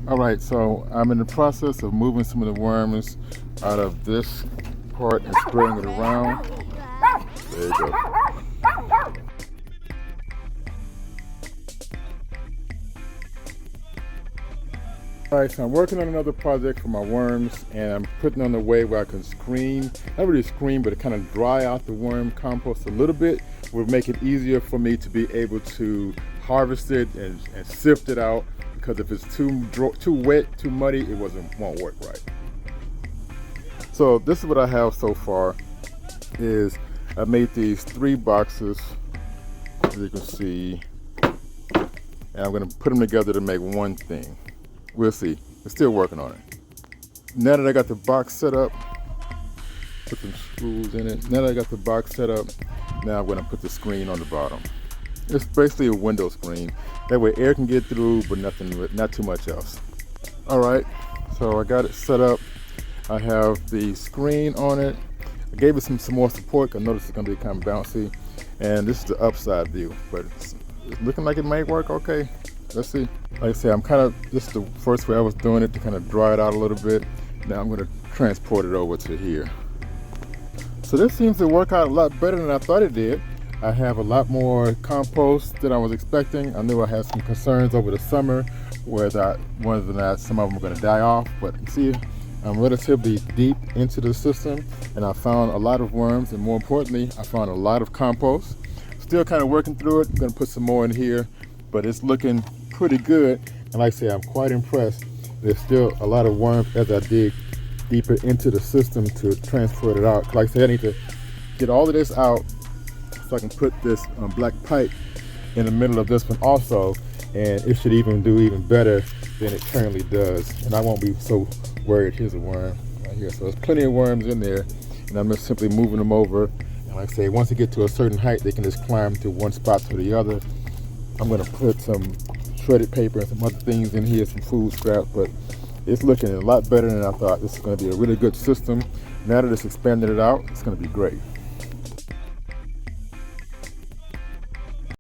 All right, so I'm in the process of moving some of the worms out of this part and spreading it around. There you go. All right, so I'm working on another project for my worms, and I'm putting on a way where I can screen, not really screen, but kind of dry out the worm compost a little bit, would make it easier for me to be able to harvest it and sift it out, because if it's too wet, too muddy, it won't work right. So this is what I have so far. Is I made these 3 boxes, as you can see, and I'm going to put them together to make one thing. We'll see. We're still working on it. Now that I got the box set up, put some screws in it. Now that I got the box set up, now I'm going to put the screen on the bottom. It's basically a window screen. That way air can get through, but not too much else. All right, so I got it set up. I have the screen on it. I gave it some more support. I noticed it's going to be kind of bouncy. And this is the upside view, but it's looking like it might work okay. Let's see. Like I said, this is the first way I was doing it to kind of dry it out a little bit. Now I'm going to transport it over to here. So this seems to work out a lot better than I thought it did. I have a lot more compost than I was expecting. I knew I had some concerns over the summer whether or not some of them were going to die off, but you see, I'm relatively deep into the system, and I found a lot of worms, and more importantly, I found a lot of compost. Still kind of working through it. I'm going to put some more in here, but it's looking pretty good. And like I say, I'm quite impressed. There's still a lot of worms as I dig deeper into the system to transport it out. Like I say, I need to get all of this out so I can put this black pipe in the middle of this one also, and it should do better than it currently does, and I won't be so worried. Here's a worm right here. So there's plenty of worms in there, and I'm just simply moving them over. And like I say, once they get to a certain height, they can just climb to one spot to the other. I'm going to put some shredded paper and some other things in here, some food scraps, but it's looking a lot better than I thought. This is going to be a really good system. Now that it's expanded it out, it's going to be great.